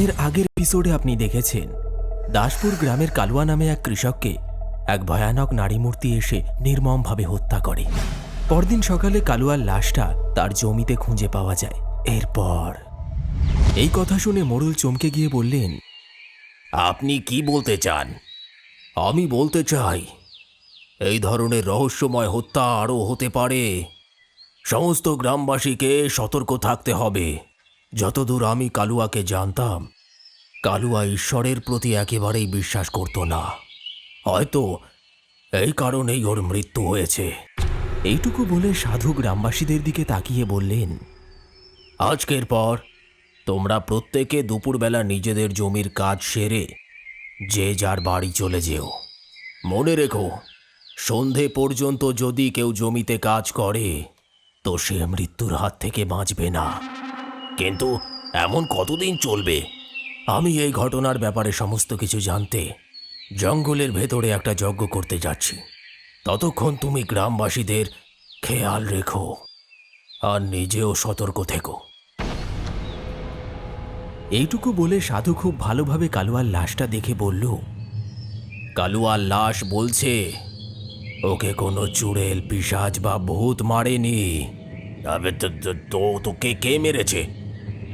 এর আগের এপিসোডে আপনি দেখেছেন দাসপুর গ্রামের কালুয়া নামে এক কৃষককে এক ভয়ানক নারী মূর্তি এসে নির্মমভাবে হত্যা করে। পরদিন সকালে কালুয়ার লাশটা তার জমিতে খুঁজে পাওয়া যায়। এরপর এই কথা শুনে মোড়ল চমকে গিয়ে বললেন, আপনি কি বলতে চান? আমি বলতে চাই এই ধরনের রহস্যময় হত্যা আরও হতে পারে। সমস্ত গ্রামবাসীকে সতর্ক থাকতে হবে। যতদূর আমি কালুয়াকে জানতাম, কালুয়া ঈশ্বরের প্রতি একেবারেই বিশ্বাস করত না। হয়তো এই কারণেই ওর মৃত্যু হয়েছে। এইটুকু বলে সাধু গ্রামবাসীদের দিকে তাকিয়ে বললেন, আজকের পর তোমরা প্রত্যেকে দুপুরবেলা নিজেদের জমির কাজ সেরে যে যার বাড়ি চলে যেও। মনে রেখো, সন্ধে পর্যন্ত যদি কেউ জমিতে কাজ করে তো সে মৃত্যুর হাত থেকে বাঁচবে না। কিন্তু এমন কতদিন চলবে? আমি এই ঘটনার ব্যাপারে সমস্ত কিছু জানতে জঙ্গলের ভেতরে একটা যজ্ঞ করতে যাচ্ছি। ততক্ষণ তুমি গ্রামবাসীদের খেয়াল রেখো আর নিজেও সতর্ক থেকো। এইটুকু বলে সাধু খুব ভালোভাবে কালুয়ার লাশটা দেখে বলল, কালুয়ার লাশ বলছে ওকে কোনো চুড়েল, পিশাচ বা ভূত মারেনি। তবে তোকে কে মেরেছে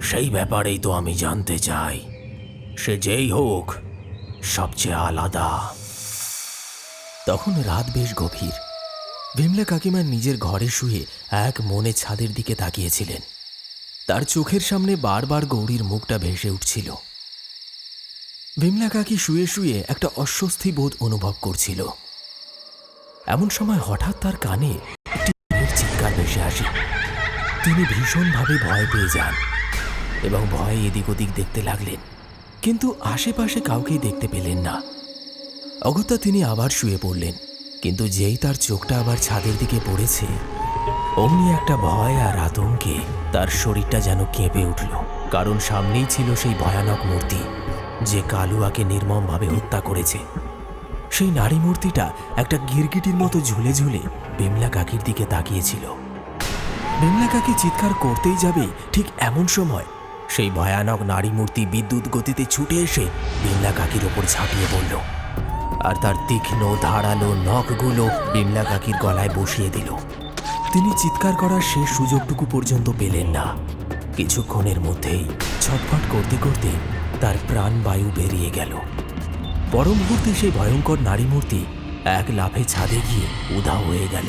সেই ব্যাপারেই তো আমি জানতে চাই। সে যেই হোক, সবচেয়ে আলাদা। তখন রাত বেশ গভীর। বিমলা কাকিমা নিজের ঘরে শুয়ে এক মনে ছাদের দিকে তাকিয়েছিলেন। তার চোখের সামনে বারবার গৌরীর মুখটা ভেসে উঠছিল। বিমলা কাকি শুয়ে শুয়ে একটা অস্বস্তি বোধ অনুভব করছিল। এমন সময় হঠাৎ তার কানে একটি মেয়ের চিৎকার ভেসে আসে। তিনি ভীষণভাবে ভয় পেয়ে যান এবং ভয়ে এদিক ওদিক দেখতে লাগলেন, কিন্তু আশেপাশে কাউকেই দেখতে পেলেন না। অগত্যা তিনি আবার শুয়ে পড়লেন, কিন্তু যেই তার চোখটা আবার ছাদের দিকে পড়েছে, অমনি একটা ভয় আর আতঙ্কে তার শরীরটা যেন কেঁপে উঠল। কারণ সামনেই ছিল সেই ভয়ানক মূর্তি যে কালুয়াকে নির্মমভাবে হত্যা করেছে। সেই নারী মূর্তিটা একটা গিরগিটির মতো ঝুলে ঝুলে বিমলা কাকির দিকে তাকিয়েছিল। বিমলা কাকি চিৎকার করতেই যাবে, ঠিক এমন সময় সেই ভয়ানক নারী মূর্তি বিদ্যুৎ গতিতে ছুটে এসে বিমলা কাকির ওপর ঝাঁপিয়ে পড়ল আর তার তীক্ষ্ণ ধারালো নখগুলো বিমলা কাকির গলায় বসিয়ে দিল। তিনি চিৎকার করার শেষ সুযোগটুকু পর্যন্ত পেলেন না। কিছুক্ষণের মধ্যেই ছটফট করতে করতে তার প্রাণবায়ু বেরিয়ে গেল। পর মুহূর্তে সেই ভয়ঙ্কর নারী মূর্তি এক লাফে ছাদে গিয়ে উধাও হয়ে গেল।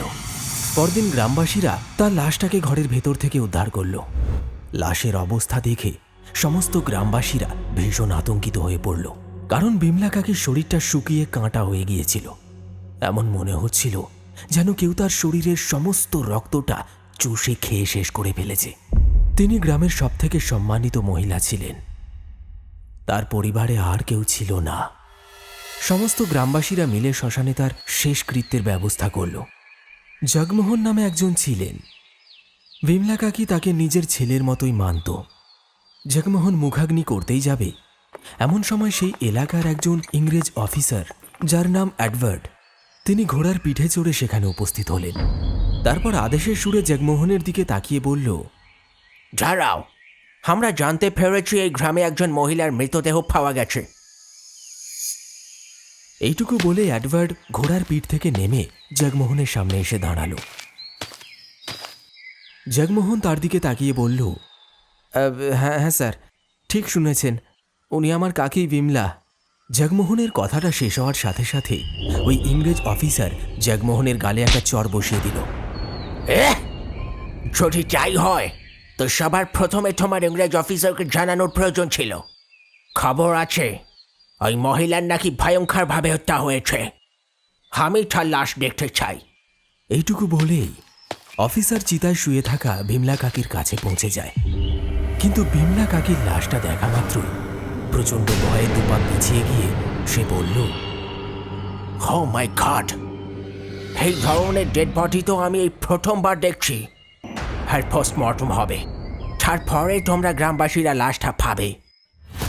পরদিন গ্রামবাসীরা তার লাশটাকে ঘরের ভেতর থেকে উদ্ধার করল। লাশের অবস্থা দেখে সমস্ত গ্রামবাসীরা ভীষণ আতঙ্কিত হয়ে পড়ল, কারণ বিমলা কাকির শরীরটা শুকিয়ে কাঁটা হয়ে গিয়েছিল। এমন মনে হচ্ছিল যেন কেউ তার শরীরের সমস্ত রক্তটা চুষে খেয়ে শেষ করে ফেলেছে। তিনি গ্রামের সবথেকে সম্মানিত মহিলা ছিলেন। তার পরিবারে আর কেউ ছিল না। সমস্ত গ্রামবাসীরা মিলে শ্মশানে তার শেষকৃত্যের ব্যবস্থা করল। জগমোহন নামে একজন ছিলেন। বিমলা কাকি তাকে নিজের ছেলের মতোই মানত। জগমোহন মুখাগ্নি করতেই যাবে, এমন সময় সেই এলাকার একজন ইংরেজ অফিসার, যার নাম এডওয়ার্ড, তিনি ঘোড়ার পিঠে চড়ে সেখানে উপস্থিত হলেন। তারপর আদেশের সুরে জগমোহনের দিকে তাকিয়ে বলল, দাঁড়াও, আমরা জানতে পেরেছি এই গ্রামে একজন মহিলার মৃতদেহ পাওয়া গেছে। এইটুকু বলে এডওয়ার্ড ঘোড়ার পিঠ থেকে নেমে জগমোহনের সামনে এসে দাঁড়ালো। জগমোহন তার দিকে তাকিয়ে বলল, হ্যাঁ হ্যাঁ স্যার, ঠিক শুনেছেন, উনি আমার কাকি বিমলা। জগমোহনের কথাটা শেষ হওয়ার সাথে সাথে ওই ইংরেজ অফিসার জগমোহনের গালে একটা চড় বসিয়ে দিল। যদি যাই হয় তো সবার প্রথমে তোমার ইংরেজ অফিসারকে জানানোর প্রয়োজন ছিল। খবর আছে ওই মহিলার নাকি ভয়ঙ্করভাবে হত্যা হয়েছে। আমি তার লাশ দেখতে চাই। এইটুকু বলেই অফিসার চিতায় শুয়ে থাকা বিমলা কাকির কাছে পৌঁছে যায়। কিন্তু বিমলা কাকির লাশটা দেখা মাত্রই প্রচণ্ড ভয়ে দুপা পিছিয়ে গিয়ে সে বলল, ও মাই গড, এই ধরনের ডেড বডি তো আমি এই প্রথমবার দেখছি। আর পোস্টমর্টম হবে, তারপরে তোমরা গ্রামবাসীরা লাশটা পাবে।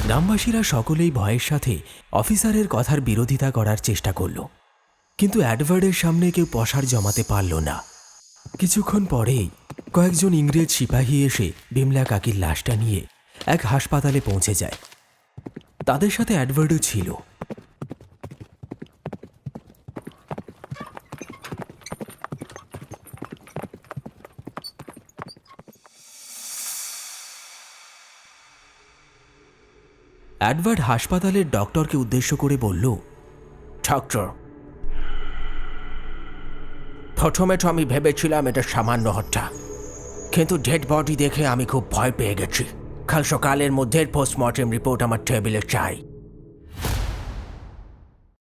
গ্রামবাসীরা সকলেই ভয়ের সাথে অফিসারের কথার বিরোধিতা করার চেষ্টা করল, কিন্তু এডওয়ার্ডের সামনে কেউ পসার জমাতে পারল না। কিছুক্ষণ পরেই কয়েকজন ইংরেজ সিপাহী এসে বিমলা কাকির লাশটা নিয়ে এক হাসপাতালে পৌঁছে যায়। তাদের সাথে অ্যাডভার্ডও ছিল। অ্যাডভার্ড হাসপাতালের ডক্টরকে উদ্দেশ্য করে বলল, ডক্টর, প্রথমে তো আমি ভেবেছিলাম এটা সামান্য হত্যা, কিন্তু ডেড বডি দেখে আমি খুব ভয় পেয়ে গেছি। কাল সকালের মধ্যে পোস্টমর্টেম রিপোর্ট আমার টেবিলে চাই।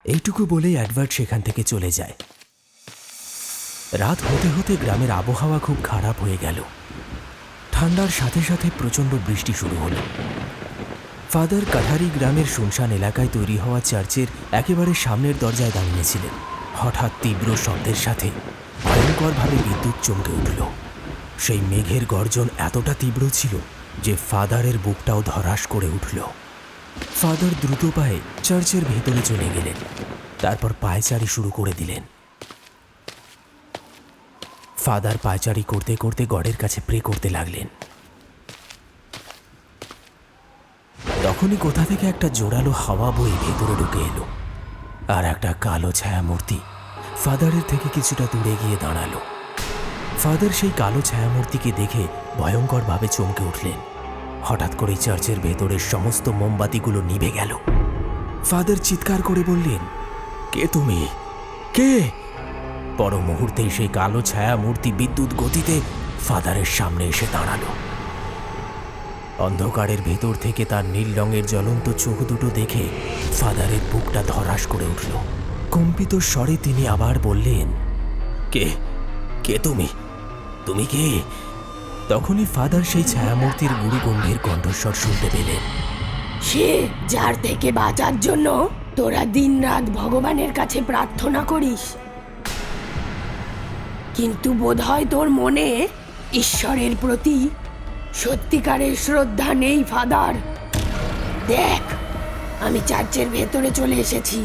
এইটুকু বলেই অ্যাডভার্ড সেখান থেকে চলে যায়। রাত হতে হতে গ্রামের আবহাওয়া খুব খারাপ হয়ে গেল। ঠান্ডার সাথে সাথে প্রচণ্ড বৃষ্টি শুরু হলো। ফাদার কাঠারি গ্রামের শুনশান এলাকায় তৈরি হওয়া চার্চের একেবারে সামনের দরজায় দাঁড়িয়েছিলেন। হঠাৎ তীব্র শব্দের সাথে ভয়ঙ্করভাবে বিদ্যুৎ চমকে উঠল। সেই মেঘের গর্জন এতটা তীব্র ছিল যে ফাদারের বুকটাও ধরাস করে উঠল। ফাদার দ্রুত পায়ে চার্চের ভেতরে চলে গেলেন, তারপর পায়চারি শুরু করে দিলেন। ফাদার পায়চারি করতে করতে গডের কাছে প্রে করতে লাগলেন। তখনই কোথা থেকে একটা জোরালো হাওয়া বয়ে ভেতরে ঢুকে এলো, আর একটা কালো ছায়া মূর্তি ফাদারের থেকে কিছুটা দূরে গিয়ে দাঁড়ালো। ফাদার সেই কালো ছায়ামূর্তিকে দেখে ভয়ঙ্করভাবে চমকে উঠলেন। হঠাৎ করেই চার্চের ভেতরের সমস্ত মোমবাতিগুলো নিভে গেল। ফাদার চিৎকার করে বললেন, কে তুমি? কে? পর মুহূর্তেই সেই কালো ছায়ামূর্তি বিদ্যুৎ গতিতে ফাদারের সামনে এসে দাঁড়ালো। অন্ধকারের ভেতর থেকে তার নীল রঙের জ্বলন্ত চোখ দুটো দেখে ফাদারের বুকটা ধরাস করে উঠল। কম্পিত স্বরে তিনি আবার বললেন, কে? কে তুমি? তুমি কে? তখনই ফাদার সেই ছায়ামূর্তির গুরু গম্ভীর কণ্ঠস্বর শুনতে পেলেন। সে যার থেকে বাঁচার জন্য তোরা দিনরাত ভগবানের কাছে প্রার্থনা করিস, কিন্তু বোধহয় তোর মনে ঈশ্বরের প্রতি সত্যিকারের শ্রদ্ধা নেই ফাদার। দেখ, আমি চার্চের ভেতরে চলে এসেছি,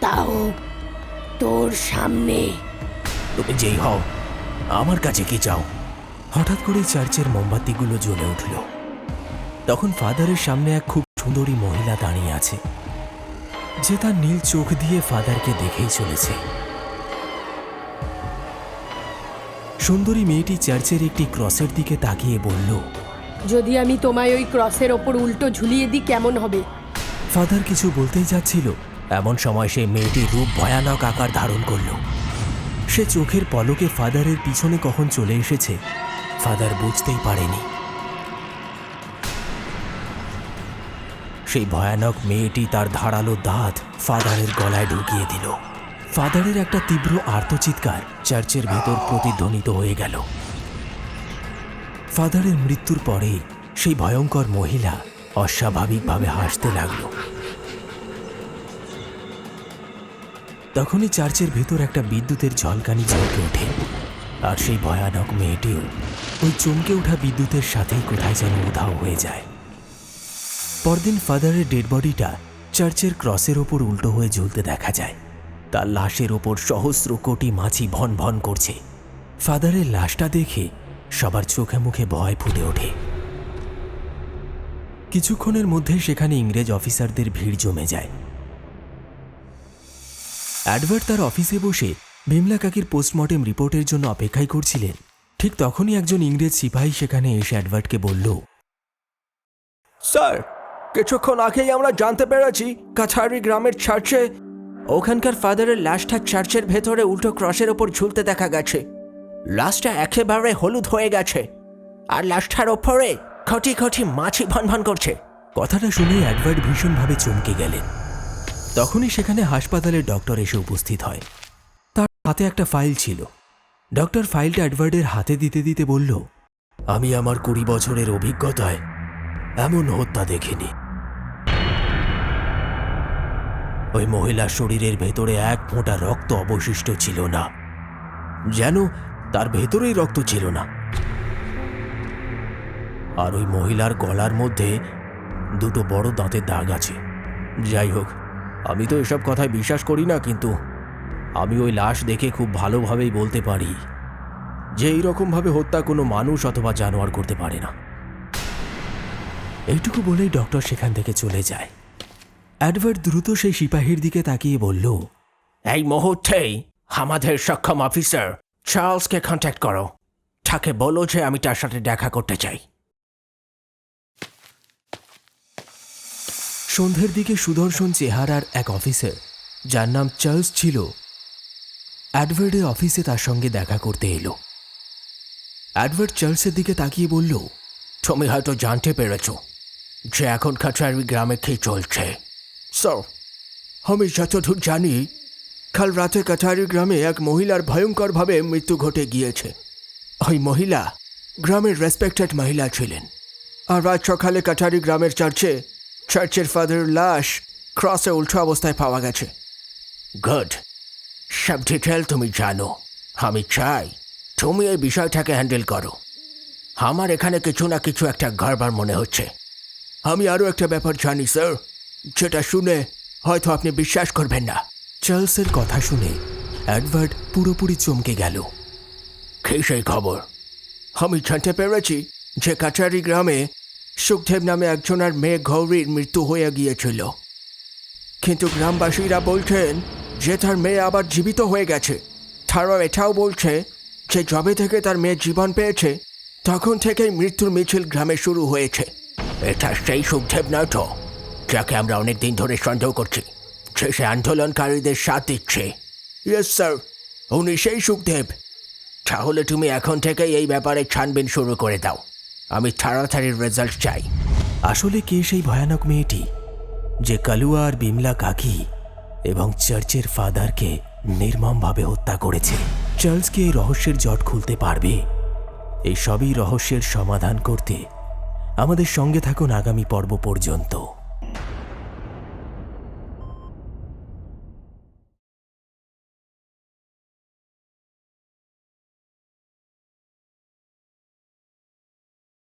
তাও তোর সামনে। তুমি যেই হও, আমার কাছে কি চাও? হঠাৎ করে চার্চের মোমবাতিগুলো জ্বলে উঠল। তখন ফাদারের সামনে এক খুব সুন্দরী মহিলা দাঁড়িয়ে আছে, যে তার নীল চোখ দিয়ে ফাদারকে দেখেই চলেছে। সুন্দরী মেয়েটি চার্চের একটি ক্রসের দিকে তাকিয়ে বলল, যদি আমি তোমায় ওই ক্রসের ওপর উল্টো ঝুলিয়ে দিই কেমন হবে? ফাদার কিছু বলতেই যাচ্ছিল, এমন সময় সেই মেয়েটির রূপ ভয়ানক আকার ধারণ করল। সে চোখের পলকে ফাদারের পিছনে কখন চলে এসেছে ফাদার বুঝতেই পারেনি। সেই ভয়ানক মেয়েটি তার ধারালো দাঁত ফাদারের গলায় ঢুকিয়ে দিল। ফাদারের একটা তীব্র আর্তচিৎকার চার্চের ভেতর প্রতিধ্বনিত হয়ে গেল। ফাদারের মৃত্যুর পরে সেই ভয়ঙ্কর মহিলা অস্বাভাবিকভাবে হাসতে লাগল। তখনই চার্চের ভেতর একটা বিদ্যুতের ঝলকানি চমকে ওঠে, আর সেই ভয়ানক মেয়েটিও ওই চমকে ওঠা বিদ্যুতের সাথেই কোথায় যেন উধাও হয়ে যায়। পরদিন ফাদারের ডেড বডিটা চার্চের ক্রসের ওপর উল্টো হয়ে ঝুলতে দেখা যায়। তার লাশের ওপর সহস্র কোটি মাছি ভন ভন করছে। ফাদারের লাশটা দেখে সবার চোখে মুখে ভয় ফুটে ওঠে। কিছুক্ষণের মধ্যে সেখানে ইংরেজ অফিসারদের ভিড় জমে যায়। অ্যাডভার্ড তার অফিসে বসে বিমলা কাকির পোস্টমর্টেম রিপোর্টের জন্য অপেক্ষাই করছিলেন। ঠিক তখনই একজন ইংরেজ সিপাহী সেখানে এসে অ্যাডভার্ডকে বলল, স্যার, কিছুক্ষণ আগেই আমরা জানতে পেরেছি কাছারি গ্রামের চার্চে ওখানকার ফাদারের লাশটা চার্চের ভেতরে উল্টো ক্রসের ওপর ঝুলতে দেখা গেছে। লাশটা একেবারে হলুদ হয়ে গেছে, আর লাশটার ওপরে খটি খটি মাছি ভনভন করছে। কথাটা শুনে অ্যাডভার্ড ভীষণভাবে চমকে গেলেন। তখনই সেখানে হাসপাতালের ডক্টর এসে উপস্থিত হয়। তার হাতে একটা ফাইল ছিল। ডক্টর ফাইলটা অ্যাডভার্ডের হাতে দিতে দিতে বলল, আমি আমার 20 বছরের অভিজ্ঞতায় এমন হত্যা দেখিনি। ওই মহিলার শরীরের ভেতরে এক ফোঁটা রক্ত অবশিষ্ট ছিল না, যেন তার ভেতরেই রক্ত ছিল না। আর ওই মহিলার গলার মধ্যে 2 বড় দাঁতের দাগ আছে। যাই হোক, আমি তো এসব কথায় বিশ্বাস করি না, কিন্তু আমি ওই লাশ দেখে খুব ভালোভাবেই বলতে পারি যে এইরকমভাবে হত্যা কোনো মানুষ অথবা জানোয়ার করতে পারে না। এইটুকু বলেই ডক্টর সেখান থেকে চলে যায়। অ্যাডওয়ার্ড দ্রুত সেই সিপাহীর দিকে তাকিয়ে বলল, এই মুহূর্তেই আমাদের সক্ষম অফিসার চার্লসকে কন্ট্যাক্ট করো। তাকে বলো যে আমি তার সাথে দেখা করতে চাই। সন্ধ্যের দিকে সুদর্শন চেহারার এক অফিসার, যার নাম চার্লস ছিল, অ্যাডওয়ার্ডের অফিসে তার সঙ্গে দেখা করতে এলো। অ্যাডওয়ার্ড চার্লসের দিকে তাকিয়ে বলল, তুমি হয়তো জানতে পেরেছ যে এখন কাছারি গ্রামে কি চলছে। স্যার, আমি যতদূর জানি কাল রাতে কাছারি গ্রামে এক মহিলার ভয়ঙ্করভাবে মৃত্যু ঘটে গিয়েছে। ওই মহিলা গ্রামের রেসপেক্টেড মহিলা ছিলেন। আর আজ সকালে কাছারি গ্রামের চার্চের ফাদার লাশ ক্রসে উল্টো অবস্থায় পাওয়া গেছে। গুড, সব ডিটেল তুমি জানো। আমি চাই তুমি এই বিষয়টাকে হ্যান্ডেল করো। আমার এখানে কিছু না কিছু একটা গড়বড় মনে হচ্ছে। আমি আরও একটা ব্যাপার জানি স্যার, যেটা শুনে হয়তো আপনি বিশ্বাস করবেন না। চার্লসের কথা শুনে অ্যাডওয়ার্ড পুরোপুরি চমকে গেল। কি সেই খবর? আমি জানতে পেরেছি যে কাছারি গ্রামে সুখদেব নামে একজনের মেয়ে গৌরীর মৃত্যু হয়ে গিয়েছিল, কিন্তু গ্রামবাসীরা বলছেন যে তার মেয়ে আবার জীবিত হয়ে গেছে। তারাও এটাও বলছে যে যবে থেকে তার মেয়ে জীবন পেয়েছে তখন থেকেই মৃত্যুর মিছিল গ্রামে শুরু হয়েছে। এটা সেই সুখদেব নয় তো, যাকে আমরা অনেক দিন ধরে সন্দেহ করছি যে সে আন্দোলনকারীদের সাথ দিচ্ছে? ইয়েস স্যার, উনি সেই সুখদেব। তাহলে তুমি এখন থেকেই এই ব্যাপারে ছানবিন শুরু করে দাও। আমি তাড়াতাড়ি রেজাল্ট চাই। আসলে কে সেই ভয়ানক মেয়েটি যে কালুয়া আর বিমলা কাকি এবং চার্চের ফাদারকে নির্মমভাবে হত্যা করেছে? চার্লসকে এই রহস্যের জট খুলতে পারবে? এই সবই রহস্যের সমাধান করতে আমাদের সঙ্গে থাকুন আগামী পর্ব পর্যন্ত।